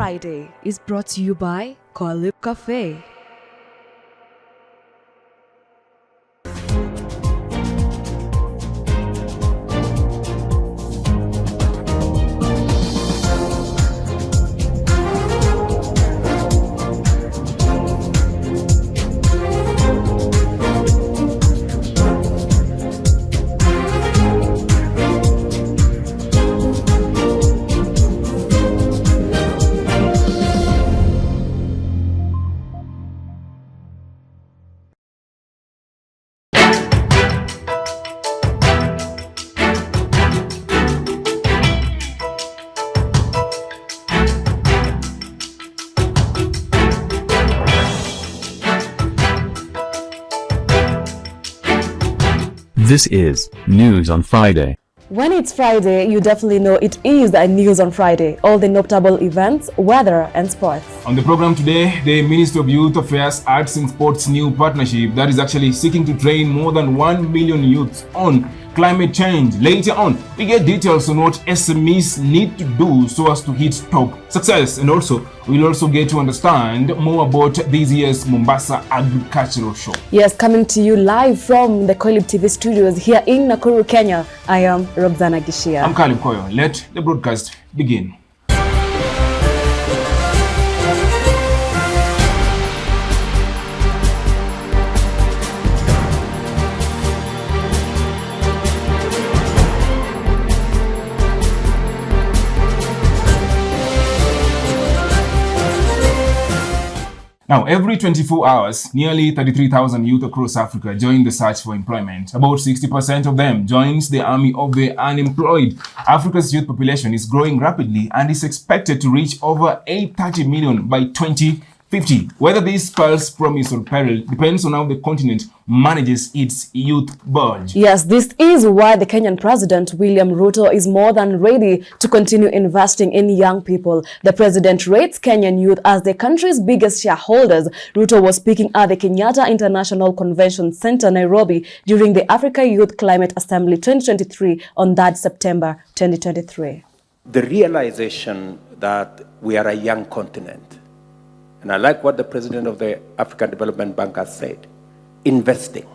Friday is brought to you by Coelib Cafe. This is News on Friday. When it's Friday, you definitely know it is the News on Friday. All the notable events, weather and sports. On the program today, the Ministry of Youth Affairs, Arts and Sports new partnership that is actually seeking to train more than 1 million youths on climate change. Later on, we get details on what SMEs need to do so as to hit top success. And also, we'll also get to understand more about this year's Mombasa Agricultural Show. Yes, coming to you live from the Coelib TV studios here in Nakuru, Kenya. I am Roxana. I'm Koyo. Let the broadcast begin. Now, every 24 hours, nearly 33,000 youth across Africa join the search for employment. About 60% of them joins the army of the unemployed. Africa's youth population is growing rapidly and is expected to reach over 830 million by 2050. Whether this spells promise or peril depends on how the continent manages its youth bulge. Yes, this is why the Kenyan President William Ruto is more than ready to continue investing in young people. The president rates Kenyan youth as the country's biggest shareholders. Ruto was speaking at the Kenyatta International Convention Center, Nairobi, during the Africa Youth Climate Assembly 2023 on that September 2023. The realization that we are a young continent, and I like what the president of the African Development Bank has said, investing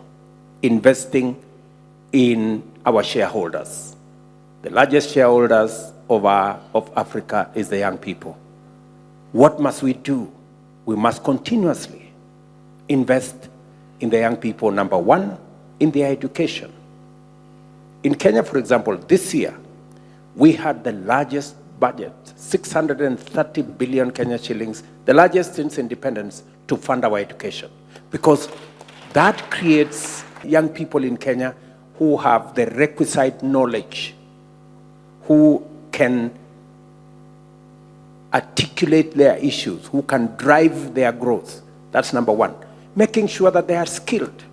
in our shareholders. The largest shareholders of Africa is the young people. What must we do? We must continuously invest in the young people. Number one, in their education. In Kenya, for example, this year, we had the largest budget, 630 billion Kenya shillings, the largest since independence, to fund our education. Because that creates young people in Kenya who have the requisite knowledge, who can articulate their issues, who can drive their growth. That's number one. Making sure that they are skilled.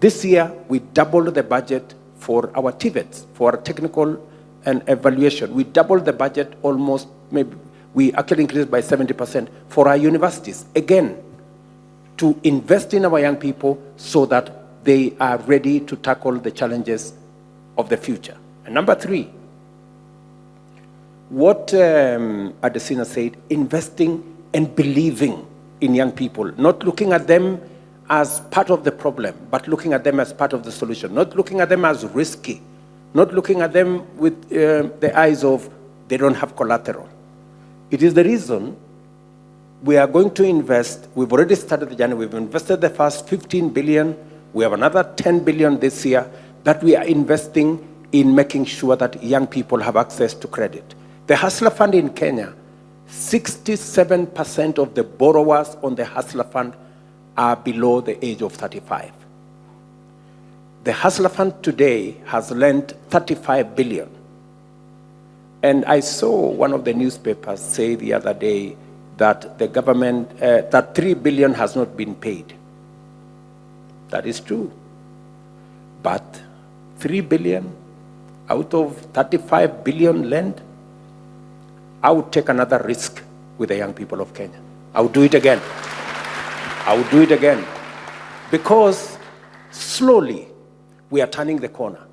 This year, we doubled the budget for our TVETs, for our technical and evaluation. We doubled the budget almost, maybe we actually increased by 70% for our universities. Again, to invest in our young people so that they are ready to tackle the challenges of the future. And number three, what Adesina said, investing and believing in young people, not looking at them as part of the problem, but looking at them as part of the solution, not looking at them as risky, not looking at them with the eyes of they don't have collateral. It is the reason we are going to invest. We've already started the journey. We've invested the first 15 billion. We have another 10 billion this year that we are investing in making sure that young people have access to credit. The Hustler Fund in Kenya, 67% of the borrowers on the Hustler Fund are below the age of 35. The Hustler Fund today has lent 35 billion. And I saw one of the newspapers say the other day that the government, that 3 billion has not been paid. That is true. But 3 billion out of 35 billion lent, I would take another risk with the young people of Kenya. I would do it again. I would do it again. Because slowly, we are turning the corner.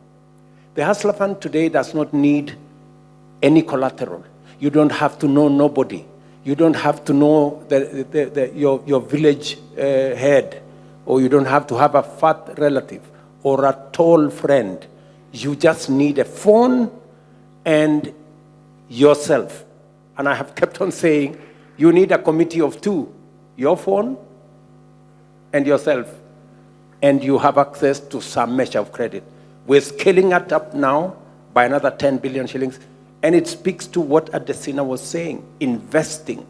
The Hustler Fund today does not need any collateral. You don't have to know nobody. You don't have to know your village head, or you don't have to have a fat relative or a tall friend. You just need a phone and yourself. And I have kept on saying, you need a committee of two, your phone and yourself, and you have access to some measure of credit. We're scaling it up now by another 10 billion shillings, and it speaks to what Adesina was saying, investing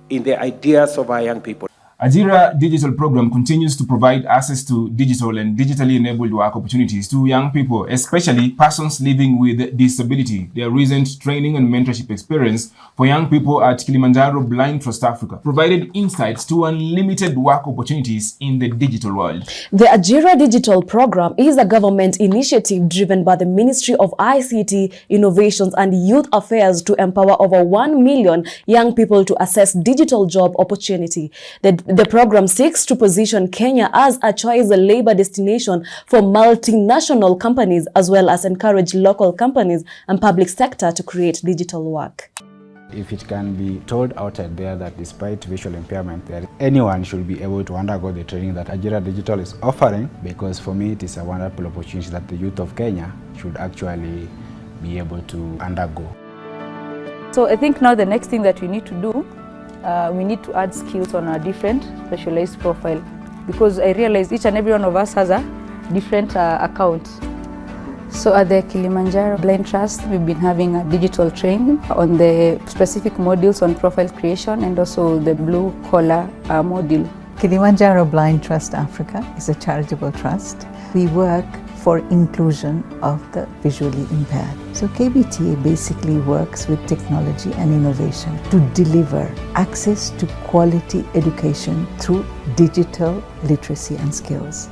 in the ideas of our young people. Ajira Digital Program continues to provide access to digital and digitally enabled work opportunities to young people, especially persons living with disability. Their recent training and mentorship experience for young people at Kilimanjaro Blind Trust Africa provided insights to unlimited work opportunities in the digital world. The Ajira Digital Program is a government initiative driven by the Ministry of ICT, Innovations and Youth Affairs to empower over 1 million young people to access digital job opportunity. The program seeks to position Kenya as a choice labor destination for multinational companies, as well as encourage local companies and public sector to create digital work. If it can be told outside there that despite visual impairment, that anyone should be able to undergo the training that Ajira Digital is offering, because for me it is a wonderful opportunity that the youth of Kenya should actually be able to undergo. So I think now the next thing that we need to do, we need to add skills on a different specialized profile, because I realize each and every one of us has a different account. So at the Kilimanjaro Blind Trust, we've been having a digital training on the specific modules on profile creation and also the blue collar module. Kilimanjaro Blind Trust Africa is a charitable trust. We work for inclusion of the visually impaired. So KBTA basically works with technology and innovation to deliver access to quality education through digital literacy and skills.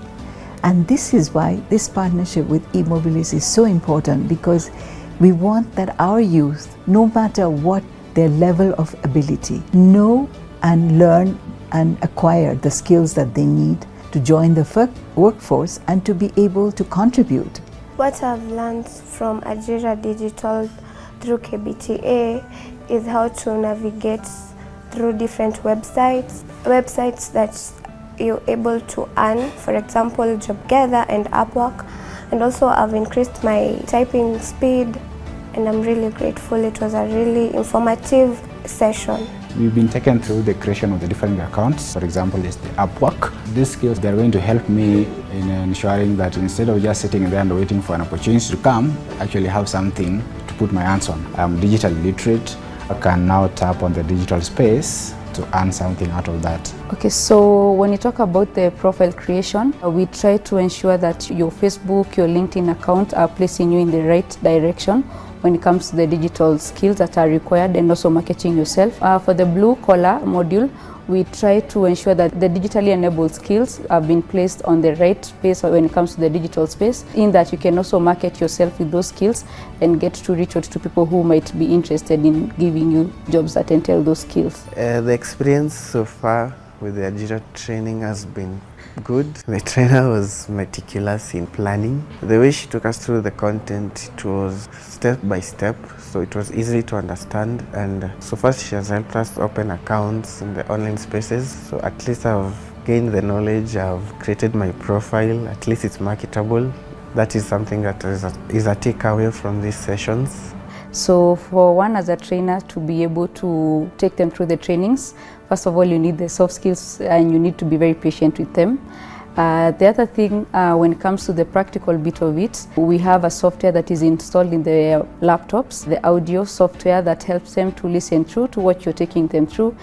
And this is why this partnership with eMobilis is so important, because we want that our youth, no matter what their level of ability, know and learn and acquire the skills that they need to join the workforce and to be able to contribute. What I've learned from Ajira Digital through KBTA is how to navigate through different websites that you're able to earn, for example, JobGather and Upwork. And also I've increased my typing speed, and I'm really grateful. It was a really informative session. We've been taken through the creation of the different accounts. For example, is the Upwork. These skills, they're going to help me in ensuring that instead of just sitting there and waiting for an opportunity to come, I actually have something to put my hands on. I'm digitally literate. I can now tap on the digital space to earn something out of that. Okay, so when you talk about the profile creation, we try to ensure that your Facebook, your LinkedIn account are placing you in the right direction when it comes to the digital skills that are required, and also marketing yourself. For the blue collar module, we try to ensure that the digitally enabled skills have been placed on the right space when it comes to the digital space, in that you can also market yourself with those skills and get to reach out to people who might be interested in giving you jobs that entail those skills. The experience so far with the Ajira training has been good. The trainer was meticulous in planning. The way she took us through the content, it was step by step, so it was easy to understand. And so far she has helped us open accounts in the online spaces. So at least I've gained the knowledge, I've created my profile, at least it's marketable. That is something that is a takeaway from these sessions. So for one as a trainer to be able to take them through the trainings, first of all, you need the soft skills and you need to be very patient with them. The other thing, when it comes to the practical bit of it, we have a software that is installed in the laptops, the audio software that helps them to listen through to what you're taking them through.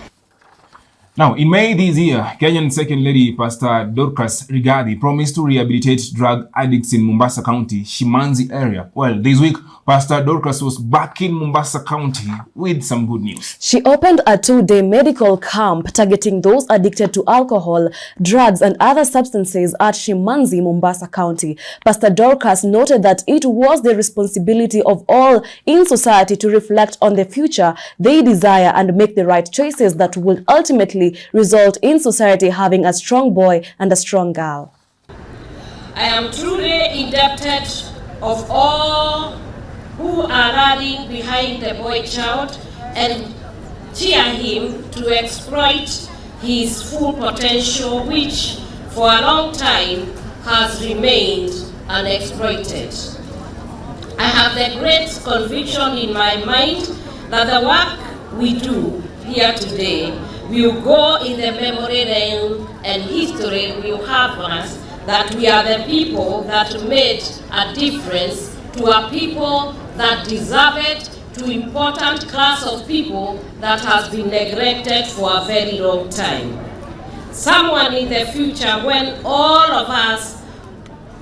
Now, in May this year, Kenyan Second Lady Pastor Dorcas Rigadi promised to rehabilitate drug addicts in Mombasa County, Shimanzi area. Well, this week, Pastor Dorcas was back in Mombasa County with some good news. She opened a 2-day medical camp targeting those addicted to alcohol, drugs, and other substances at Shimanzi, Mombasa County. Pastor Dorcas noted that it was the responsibility of all in society to reflect on the future they desire and make the right choices that will ultimately result in society having a strong boy and a strong girl. I am truly indebted of all who are rallying behind the boy child and cheer him to exploit his full potential, which for a long time has remained unexploited. I have the great conviction in my mind that the work we do here today will go in the memory lane, and history will have us that we are the people that made a difference to a people that deserve it, to important class of people that has been neglected for a very long time. Someone in the future, when all of us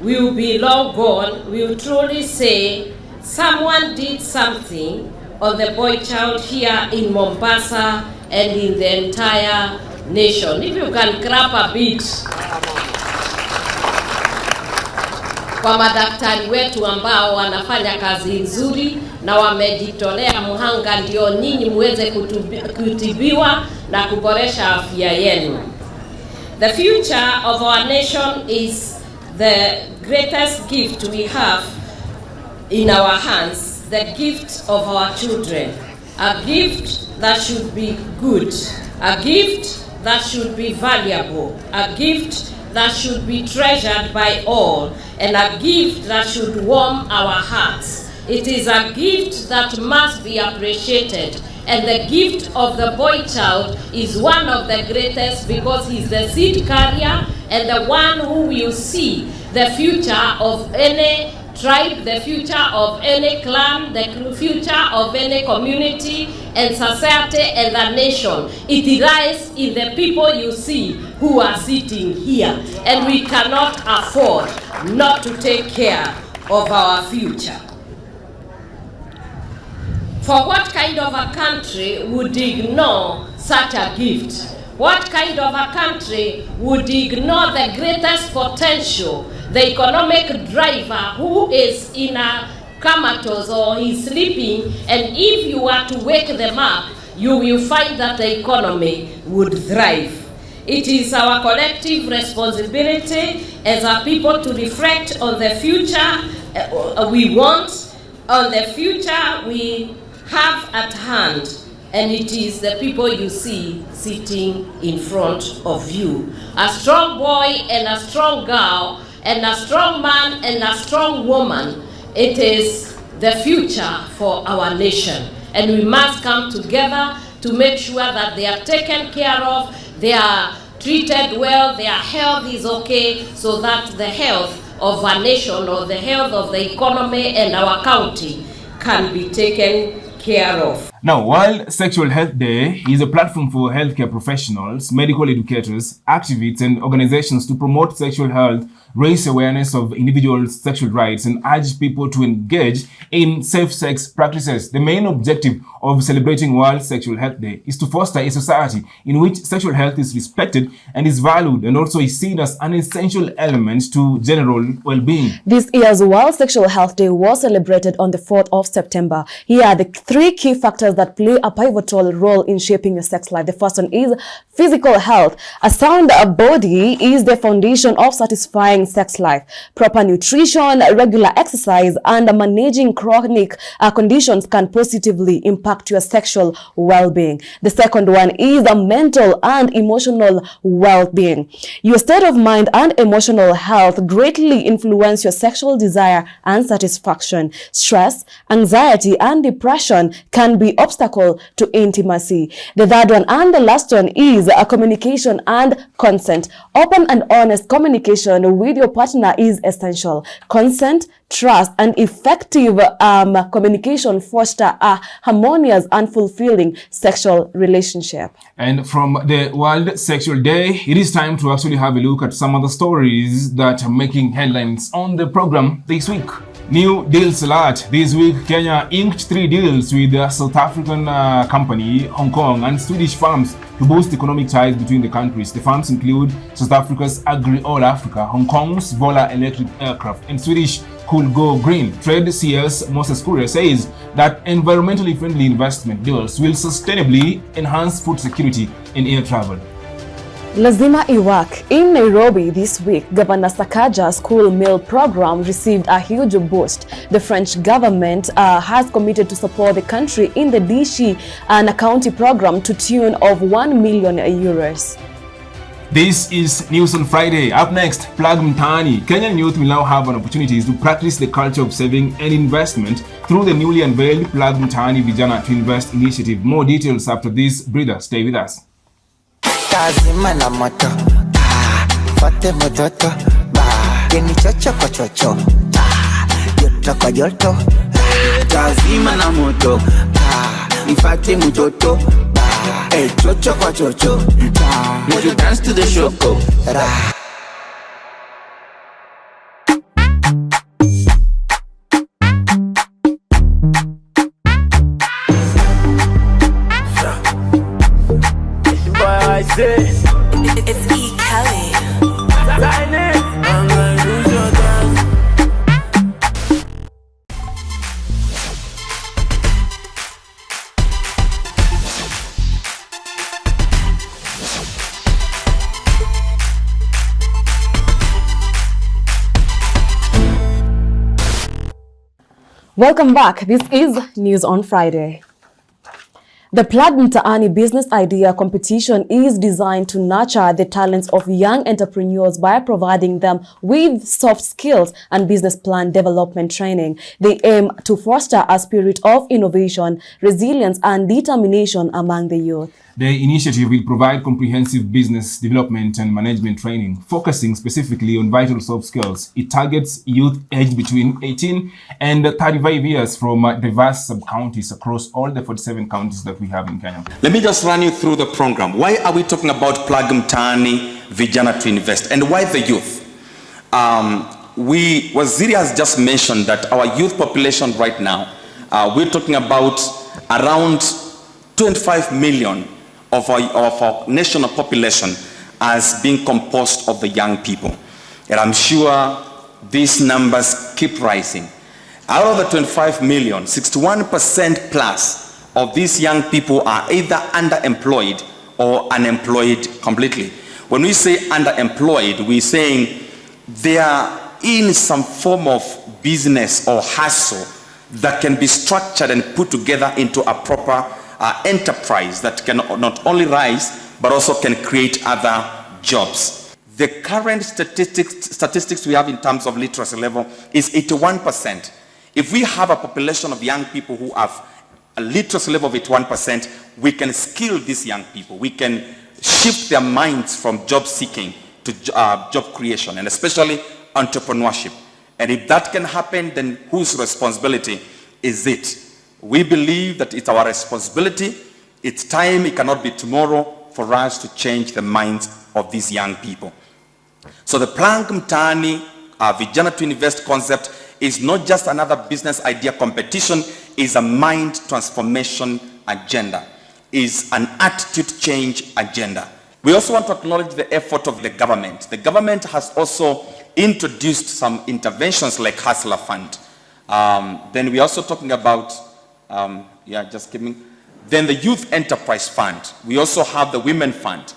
will be long gone, will truly say, someone did something on the boy child here in Mombasa and in the entire nation. If you can clap a bit kwa madaktari wetu ambao wanafanya kazi nzuri na wamejitolea mhanga ndio nyinyi muweze kutibiwa na kuboresha afya yenu. The future of our nation is the greatest gift we have in our hands, the gift of our children. A gift that should be good, a gift that should be valuable, a gift that should be treasured by all, and a gift that should warm our hearts. It is a gift that must be appreciated, and the gift of the boy child is one of the greatest because he's the seed carrier and the one who will see the future of any tribe, the future of any clan, the future of any community and society and the nation. It lies in the people you see who are sitting here, and we cannot afford not to take care of our future. For what kind of a country would ignore such a gift? What kind of a country would ignore the greatest potential, the economic driver who is in a comatose or he's sleeping, and if you are to wake them up, you will find that the economy would thrive. It is our collective responsibility as a people to reflect on the future we want, on the future we have at hand, and it is the people you see sitting in front of you. A strong boy and a strong girl, and a strong man and a strong woman. It is the future for our nation, and we must come together to make sure that they are taken care of, they are treated well, their health is okay, so that the health of our nation or the health of the economy and our county can be taken care of. Now, World Sexual Health Day is a platform for healthcare professionals, medical educators, activists, and organizations to promote sexual health, raise awareness of individuals' sexual rights, and urge people to engage in safe sex practices. The main objective of celebrating World Sexual Health Day is to foster a society in which sexual health is respected and is valued, and also is seen as an essential element to general well-being. This year's World Sexual Health Day was celebrated on the 4th of September. Here are the 3 key factors that play a pivotal role in shaping your sex life. The first one is physical health. A sound body is the foundation of satisfying sex life. Proper nutrition, regular exercise, and managing chronic conditions can positively impact your sexual well-being. The second one is the mental and emotional well-being. Your state of mind and emotional health greatly influence your sexual desire and satisfaction. Stress, anxiety, and depression can be obstacle to intimacy. The third one and the last one is communication and consent. Open and honest communication with your partner is essential. Consent, trust, and effective communication foster a harmonious and fulfilling sexual relationship. And from the World Sexual Day, it is time to actually have a look at some of the stories that are making headlines on the program this week. New deals alert. This week, Kenya inked 3 deals with the South African company, Hong Kong, and Swedish firms to boost economic ties between the countries. The firms include South Africa's Agri All Africa, Hong Kong's Vola Electric Aircraft, and Swedish Cool Go Green. Trade CS Moses Kuria says that environmentally friendly investment deals will sustainably enhance food security in air travel. Lazima Iwak. In Nairobi this week, Governor Sakaja's school meal program received a huge boost. The French government has committed to support the country in the Dishi and County program to tune of 1 million euros. This is News on Friday. Up next, Plug Mtaani. Kenyan youth will now have an opportunity to practice the culture of saving and investment through the newly unveiled Plug Mtaani Vijana to Invest initiative. More details after this. Breather, stay with us. Kazima na moto, fate mototo, geni chocho kwa chocho, joto kwa joto. Kazima na moto, nifate mototo, chocho kwa chocho. Would you dance to the shoko? It's E. Kelly. I'm like, who's your dad? Welcome back. This is News on Friday. The Plug Mtaani business idea competition is designed to nurture the talents of young entrepreneurs by providing them with soft skills and business plan development training. They aim to foster a spirit of innovation, resilience, and determination among the youth. The initiative will provide comprehensive business development and management training, focusing specifically on vital soft skills. It targets youth aged between 18 and 35 years from diverse sub-counties across all the 47 counties that we have in Kenya. Let me just run you through the program. Why are we talking about Plug Mtaani Vijana to Invest, and why the youth? Waziri has just mentioned that our youth population right now, we're talking about around 25 million of our national population as being composed of the young people. And I'm sure these numbers keep rising. Out of the 25 million, 61% plus of these young people are either underemployed or unemployed completely. When we say underemployed, we're saying they are in some form of business or hustle that can be structured and put together into a proper enterprise that can not only rise but also can create other jobs. The current statistics we have in terms of literacy level is 81%. If we have a population of young people who have a literacy level of 81%, we can skill these young people. We can shift their minds from job seeking to job creation, and especially entrepreneurship. And if that can happen, then whose responsibility is it? We believe that it's our responsibility. It's time, it cannot be tomorrow, for us to change the minds of these young people. So the Plug Mtaani Vijana to Invest concept is not just another business idea competition, is a mind transformation agenda, is an attitude change agenda. We also want to acknowledge the effort of the government. The government has also introduced some interventions like Hustler Fund. Then we're also talking about Then the Youth Enterprise Fund. We also have the Women Fund.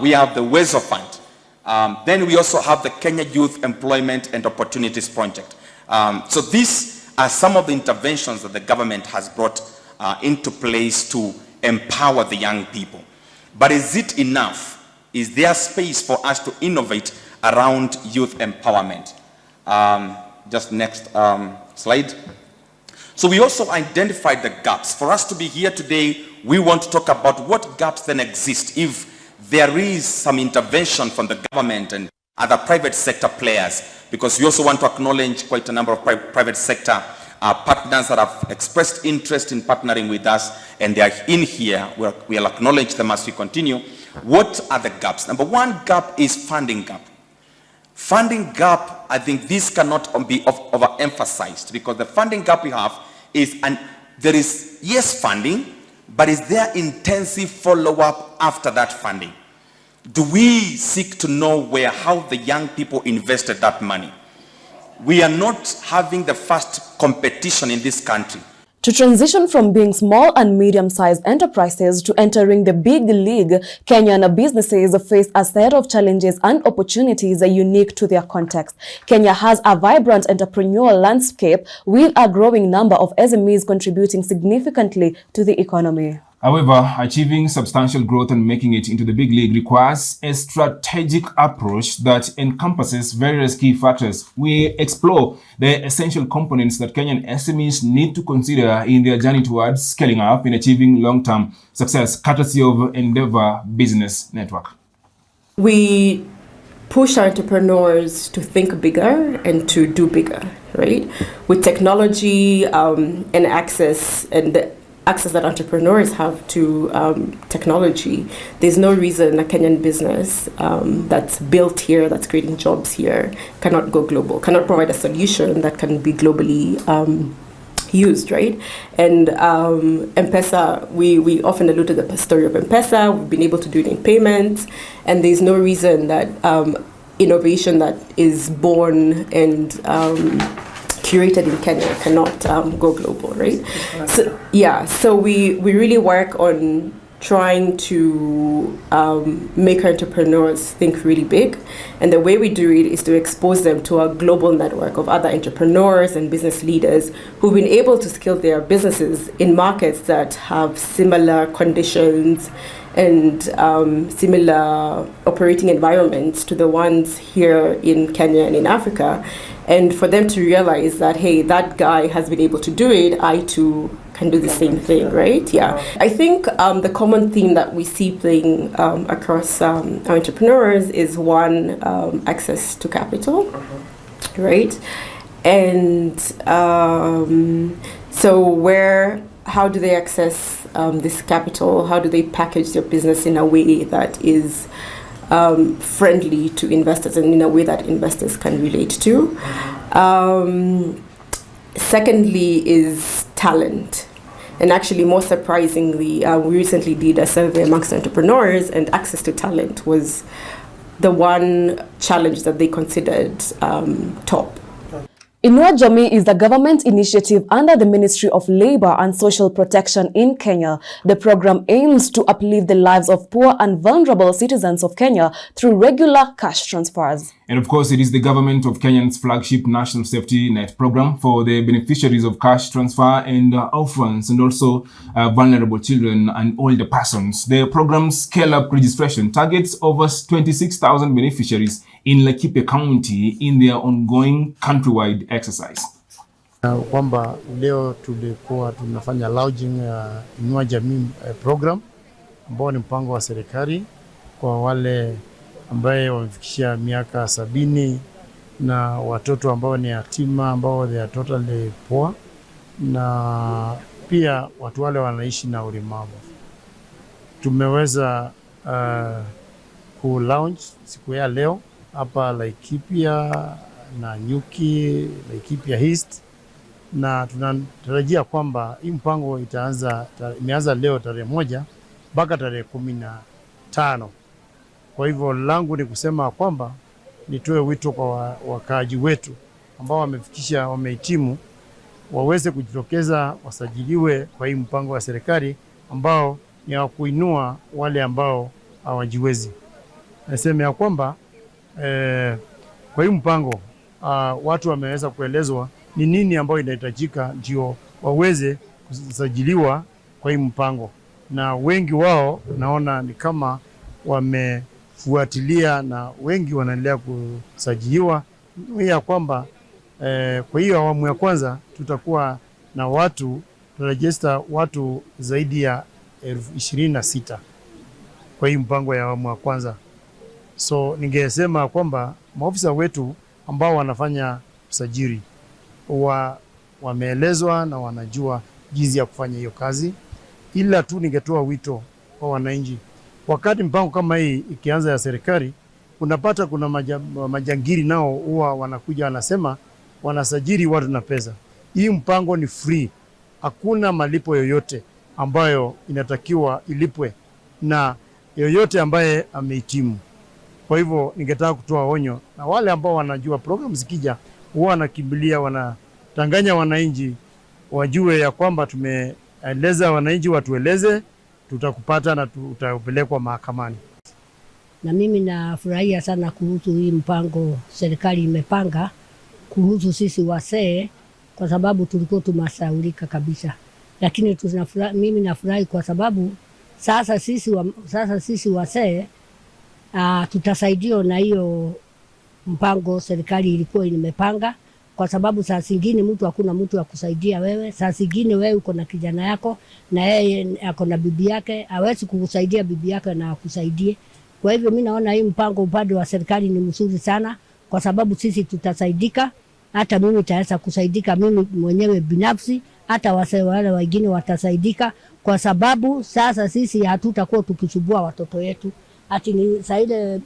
We have the Wezo Fund. Then we also have the Kenya Youth Employment and Opportunities Project. So these are some of the interventions that the government has brought into place to empower the young people. But is it enough? Is there space for us to innovate around youth empowerment? Just next slide. So we also identified the gaps. For us to be here today, we want to talk about what gaps then exist if there is some intervention from the government and other private sector players, because we also want to acknowledge quite a number of private sector partners that have expressed interest in partnering with us, and they are in here. We'll acknowledge them as we continue. What are the gaps? Number one gap is funding gap. Funding gap, I think this cannot be overemphasized, because the funding gap we have is, and there is, yes, funding, but is there intensive follow-up after that funding? Do we seek to know how the young people invested that money? We are not having the first competition in this country. To transition from being small and medium-sized enterprises to entering the big league, Kenyan businesses face a set of challenges and opportunities unique to their context. Kenya has a vibrant entrepreneurial landscape with a growing number of SMEs contributing significantly to the economy. However, achieving substantial growth and making it into the big league requires a strategic approach that encompasses various key factors. We explore the essential components that Kenyan SMEs need to consider in their journey towards scaling up and achieving long-term success, courtesy of Endeavor Business Network. We push our entrepreneurs to think bigger and to do bigger, right? With technology and access that entrepreneurs have to technology, there's no reason a Kenyan business that's built here, that's creating jobs here, cannot go global, cannot provide a solution that can be globally used, right? And M-Pesa, we often allude to the story of M-Pesa. We've been able to do it in payments, and there's no reason that innovation that is born and curated in Kenya cannot go global, right? So we really work on trying to make our entrepreneurs think really big, and the way we do it is to expose them to a global network of other entrepreneurs and business leaders who've been able to scale their businesses in markets that have similar conditions and similar operating environments to the ones here in Kenya and in Africa, and for them to realize that, hey, that guy has been able to do it, I too can do the same thing, right? Yeah. I think the common theme that we see playing across our entrepreneurs is one, access to capital, right? And so how do they access this capital? How do they package their business in a way that is friendly to investors and in a way that investors can relate to? Secondly is talent. And actually, more surprisingly, we recently did a survey amongst entrepreneurs, and access to talent was the one challenge that they considered top. Inua Jamii is the government initiative under the Ministry of Labor and Social Protection in Kenya. The program aims to uplift the lives of poor and vulnerable citizens of Kenya through regular cash transfers. And of course, it is the government of Kenya's flagship National Safety Net program for the beneficiaries of cash transfer and orphans, and also vulnerable children and older persons. The program's scale-up registration targets over 26,000 beneficiaries in Laikipia County in their ongoing countrywide exercise. Kwamba leo tulikuwa tunafanya launching Inua Jamii program ambao ni mpango wa serikali kwa wale ambaye wamefikisha miaka 70 na watoto ambao ni yatima ambao they are totally poor, na pia watu wale wanaishi na ulemavu. Tumeweza ku launch siku ya leo hapa Laikipia na Nyuki, Laikipia East, na tunatarajia kwamba hii mpango imeanza leo tarehe 1 mpaka tarehe 15. Kwa hivyo langu ni kusema kwamba nitoe wito kwa wakaaji wetu ambao wamehitimu waweze kujitokeza, wasajiliwe kwa hii mpango wa serikali ambao ni wa kuinua wale ambao hawajiwezi. Nasema ya kwamba kwa hii mpango watu wameweza kuelezwa ni nini ambayo inahitajika ndio waweze kusajiliwa kwa hii mpango, na wengi wao naona ni kama wamefuatilia na wengi wanaendelea kusajiliwa. Ya kwamba kwa hiyo awamu ya kwanza tutakuwa na watu register watu zaidi ya 26,000 kwa hii mpango ya awamu ya kwanza. So ningesema kwamba maofisa wetu ambao wanafanya usajili wameelezwa na wanajua jinsi ya kufanya hiyo kazi, ila tu ningetoa wito kwa wananchi. Wakati mpango kama hii ikianza ya serikali, unapata kuna majangiri nao huwa wanakuja wanasema wanasajili watu na pesa. Hii mpango ni free. Hakuna malipo yoyote ambayo inatakiwa ilipwe na yoyote ambaye amehitimu. Kwa hivyo ningetaka kutoa onyo na wale ambao wanajua program zikija huwa wanakimbilia wanatanganya wananchi wajue ya kwamba tumeeleza wananchi, watueleze, tutakupata na tutapelekwa mahakamani. Na mimi nafurahia sana kuhusu hii mpango serikali imepanga kuhusu sisi wasee, kwa sababu tulikuwa tumasaulika kabisa. Lakini mimi nafurahi kwa sababu sasa sisi wasee tutasaidiwa na hiyo mpango serikali ilikuwa imepanga, kwa sababu saa zingine mtu hakuna mtu wa kusaidia wewe. Saa zingine wewe uko na kijana yako na yeye ako na bibi yake, hawezi kukusaidia bibi yake na akusaidie. Kwa hivyo mimi naona hii mpango upande wa serikali ni mzuri sana, kwa sababu sisi tutasaidika. Hata mimi nitaweza kusaidika mimi mwenyewe binafsi, hata wale wengine watasaidika, kwa sababu sasa sisi hatutakuwa tukisubua watoto wetu. Ati ni saa ile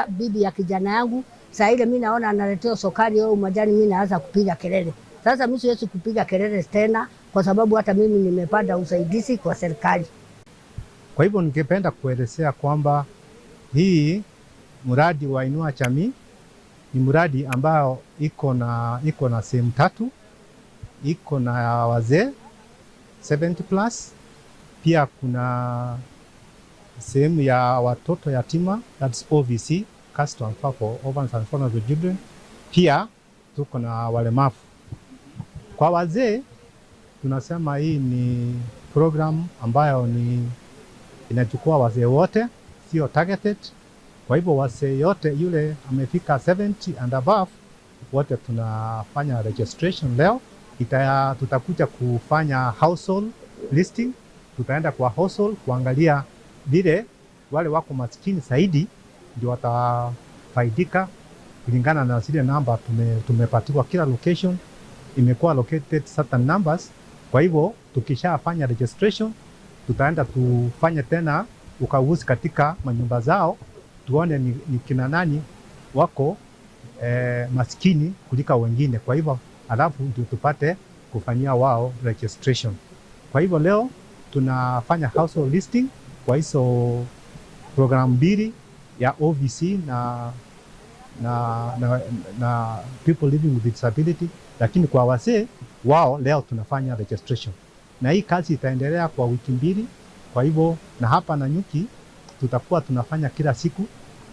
bibi ya kijana yangu, saa ile mimi naona analetea sukari au majani, mimi naanza kupiga kelele. Sasa mimi siwezi kupiga kelele tena, kwa sababu hata mimi nimepata usaidizi kwa serikali. Kwa hivyo ningependa kuelezea kwamba hii mradi wa Inua Jamii ni mradi ambao iko na sehemu tatu. Iko na wazee 70 plus, pia kuna sehemu ya watoto yatima, that's OVC, Cash Transfer for Orphans and Vulnerable Children. Pia tuko na walemavu. Kwa wazee tunasema hii ni program ambayo inachukua wazee wote, sio targeted. Kwa hivyo wazee yote yule amefika 70 and above, wote tunafanya registration leo. Tutakuja kufanya household listing. Tutaenda kwa household kuangalia vile wale wako maskini zaidi ndio watafaidika kulingana na zile namba tumepatiwa. Kila location imekuwa located certain numbers. Kwa hivyo tukishafanya registration, tutaenda tufanye tena ukaguzi katika manyumba zao, tuone ni kina nani wako maskini kulika wengine. Kwa hivyo alafu ndio tupate kufanyia wao registration. Kwa hivyo leo tunafanya household listing kwa hizo program mbili ya OVC na people living with disability, lakini kwa wazee wao leo tunafanya registration. Na hii kazi itaendelea kwa wiki mbili. Kwa hivyo na hapa Nanyuki tutakuwa tunafanya kila siku,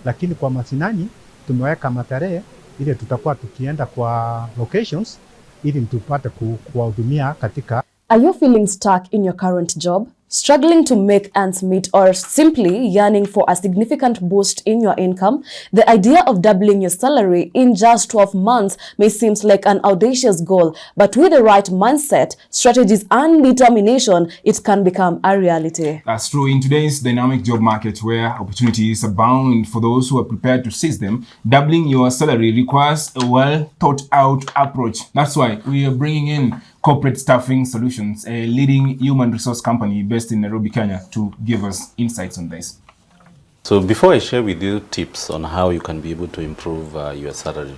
lakini kwa mashinani tumeweka matarehe ile tutakuwa tukienda kwa locations ili tupate kuwahudumia katika. Are you feeling stuck in your current job? Struggling to make ends meet, or simply yearning for a significant boost in your income? The idea of doubling your salary in just 12 months may seem like an audacious goal, but with the right mindset, strategies and determination, it can become a reality. That's true. In today's dynamic job market where opportunities abound for those who are prepared to seize them, doubling your salary requires a well-thought-out approach. That's why we are bringing in Corporate Staffing Solutions, a leading human resource company based in Nairobi, Kenya, to give us insights on this. So before I share with you tips on how you can be able to improve your salary,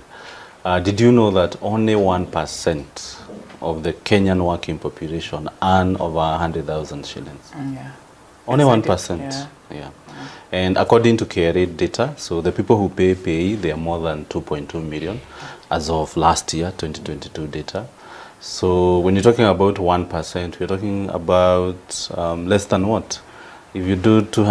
did you know that only 1% of the Kenyan working population earn over 100,000 shillings? Yeah. Only 1%. Yeah. And according to KRA data, so the people who pay, they are more than 2.2 million as of last year, 2022 data. So when you're talking about 1%, we're talking about less than what? If you do 2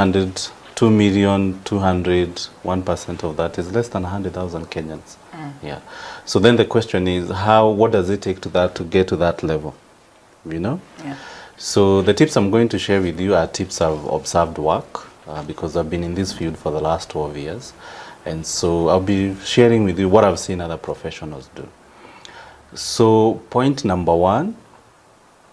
million, 1% of that is less than 100,000 Kenyans. Yeah. So then the question is, what does it take to get to that level? You know? Yeah. So the tips I'm going to share with you are tips of observed work, because I've been in this field for the last 12 years. And so I'll be sharing with you what I've seen other professionals do. So point number one,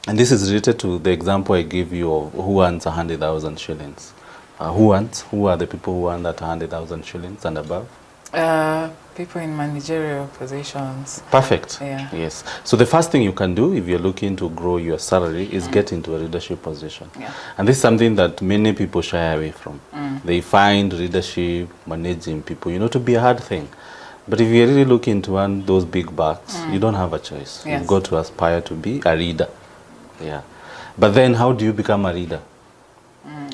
and this is related to the example I gave you of who earns 100,000 shillings. Who are the people who earn that 100,000 shillings and above? People in managerial positions. Perfect. Yeah. Yes. So the first thing you can do if you're looking to grow your salary is get into a leadership position. Yeah. And this is something that many people shy away from. They find leadership, managing people, to be a hard thing. But if you're really looking to earn those big bucks, you don't have a choice. Yes. You've got to aspire to be a leader. Yeah. But then how do you become a leader?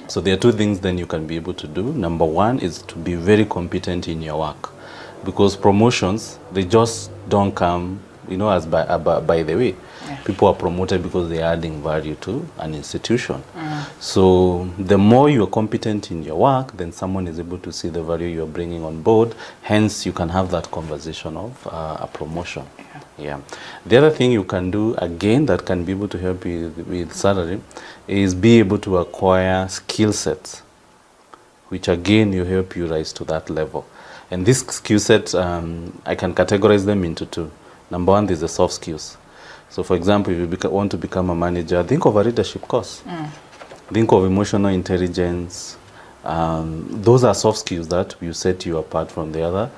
So there are two things then you can be able to do. Number one is to be very competent in your work. Because promotions, they just don't come, as by the way. People are promoted because they are adding value to an institution. So the more you are competent in your work, then someone is able to see the value you are bringing on board. Hence, you can have that conversation of a promotion. Yeah. The other thing you can do, again, that can be able to help you with salary, is be able to acquire skill sets, which again, you help you rise to that level. And these skill sets, I can categorize them into two. Number one is the soft skills. So for example, if you want to become a manager, think of a leadership course. Think of emotional intelligence. Those are soft skills that will set you apart from the other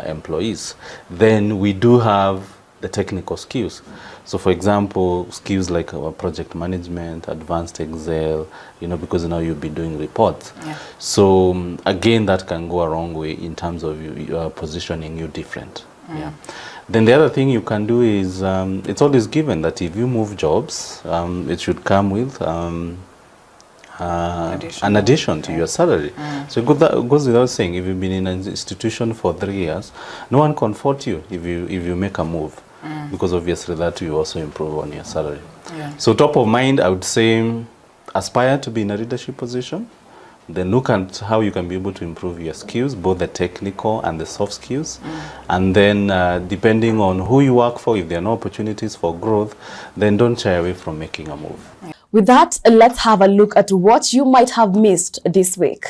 employees. Then we do have the technical skills. So for example, skills like project management, advanced Excel, because now you'll be doing reports. So again, that can go a long way in terms of you positioning you different. Yeah. Then the other thing you can do is, it's always given that if you move jobs, it should come with an addition to your salary. So it goes without saying, if you've been in an institution for 3 years, no one can fault you if you make a move, because obviously that will also improve on your salary. So top of mind, I would say, aspire to be in a leadership position. Then look at how you can be able to improve your skills, both the technical and the soft skills. And then depending on who you work for, if there are no opportunities for growth, then don't shy away from making a move. With that, let's have a look at what you might have missed this week.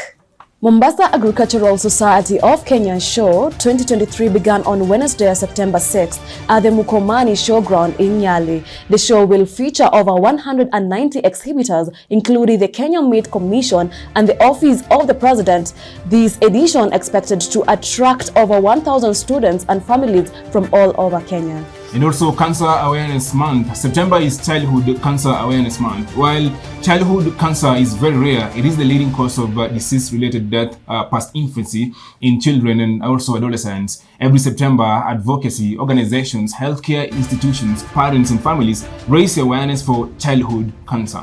Mombasa Agricultural Society of Kenya Show 2023 began on Wednesday, September 6th at the Mukomani Showground in Nyali. The show will feature over 190 exhibitors, including the Kenya Meat Commission and the Office of the President. This edition expected to attract over 1,000 students and families from all over Kenya. And also Cancer Awareness Month. September is Childhood Cancer Awareness Month. While childhood cancer is very rare, it is the leading cause of disease-related death past infancy in children and also adolescents. Every September, advocacy organizations, healthcare institutions, parents and families raise awareness for childhood cancer.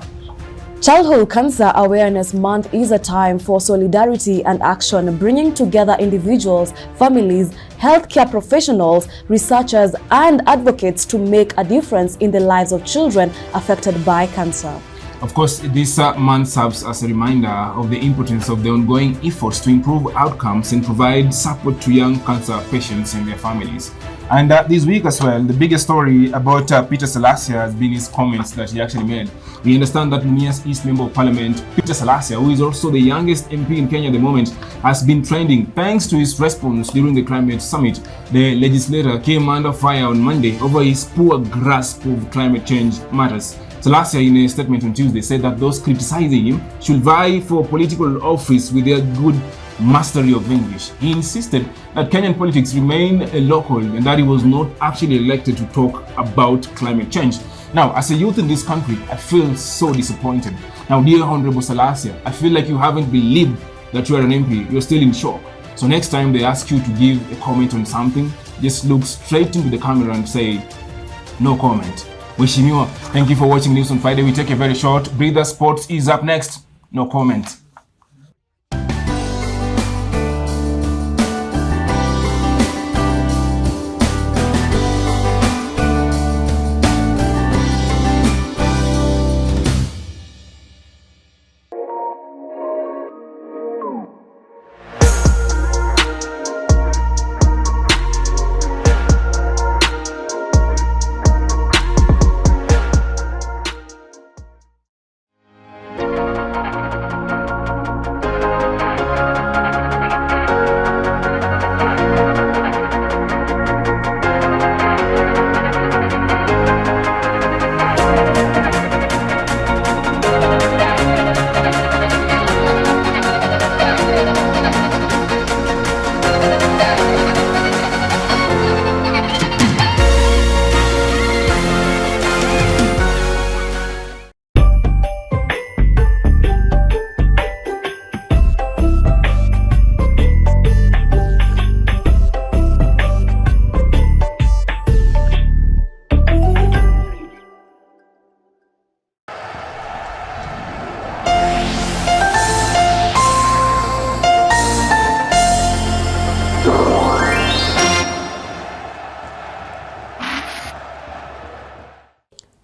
Childhood Cancer Awareness Month is a time for solidarity and action, bringing together individuals, families, healthcare professionals, researchers, and advocates to make a difference in the lives of children affected by cancer. Of course, this month serves as a reminder of the importance of the ongoing efforts to improve outcomes and provide support to young cancer patients and their families. And this week as well, the biggest story about Peter Selassie has been his comments that he actually made. We understand that Mumias East Member of Parliament, Peter Selassie, who is also the youngest MP in Kenya at the moment, has been trending thanks to his response during the climate summit. The legislator came under fire on Monday over his poor grasp of climate change matters. Selassie, in a statement on Tuesday, said that those criticizing him should vie for political office with their good mastery of English. He insisted that Kenyan politics remain local and that he was not actually elected to talk about climate change. Now, as a youth in this country, I feel so disappointed. Now, dear Honorable Selassie, I feel like you haven't believed that you are an MP. You're still in shock. So next time they ask you to give a comment on something, just look straight into the camera and say, no comment. Wishimiwa, thank you for watching News on Friday. We take a very short breather. Sports is up next. No comment.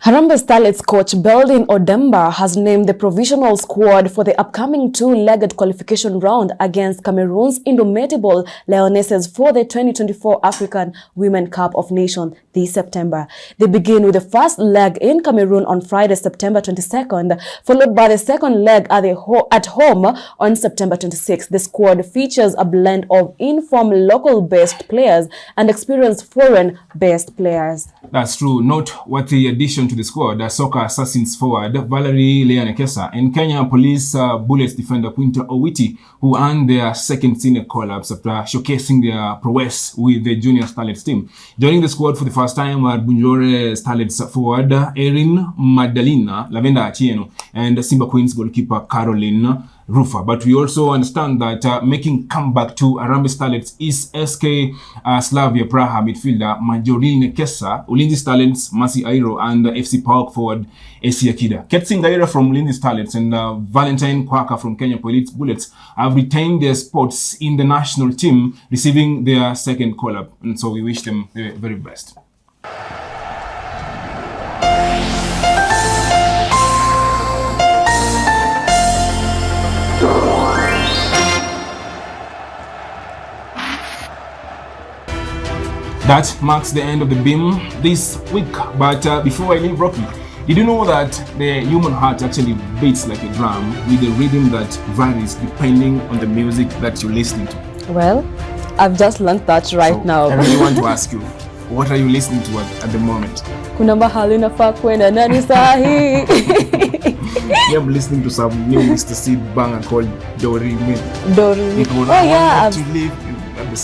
Harambee Starlets coach Beldin Odemba has named the provisional squad for the upcoming two-legged qualification round against Cameroon's indomitable Lionesses for the 2024 African Women Cup of Nations this September. They begin with the first leg in Cameroon on Friday, September 22nd, followed by the second leg at home on September 26th. The squad features a blend of informed local-based players and experienced foreign-based players. That's true. Noteworthy addition to the squad are soccer assassins forward Valerie Leanekesa and Kenya Police Bullets defender Quinta Owiti, who earned their second senior call-ups after showcasing their prowess with the Junior Starlets team. Joining the squad for the first time are Bunjore Starlets forward Erin Madalina, Lavenda Achieno, and Simba Queens goalkeeper Caroline Rufa. But we also understand that making comeback to Harambee Starlets is SK Slavia Praha midfielder Majoril Nekesa, Ulinzi Starlets Masi Airo, and FC PAOK forward Esi Akida. Ketsi Ngaira from Ulinzi Starlets and Valentine Kwaka from Kenya Police Bullets have retained their spots in the national team, receiving their second call-up. And so we wish them the very best. That marks the end of the beam this week. But before I leave, Rocky, did you know that the human heart actually beats like a drum with a rhythm that varies depending on the music that you're listening to? Well, I've just learned that right now. I really want to ask you, what are you listening to at the moment? Kuna mahali nafaa kwenda nani sahi? Yeah, I'm listening to some new Mr. Seed banger called Dorime. Dorime. Oh yeah,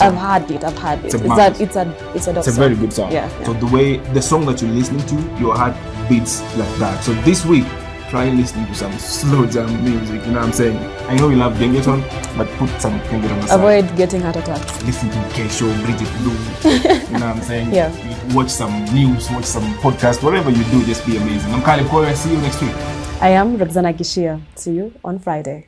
I've heard it. It's a very good song. Yeah. So the song that you're listening to, your heart beats like that. So this week, try listening to some slow jam music. You know what I'm saying? I know you love Gengeton, but put some Gengeton aside. Avoid getting heart attacks. Listen to Keisho, Bridget Blue. You know what I'm saying? Yeah. Watch some news, watch some podcast, whatever you do, just be amazing. I'm Koelib Koyo. See you next week. I am Roxana. See you on Friday.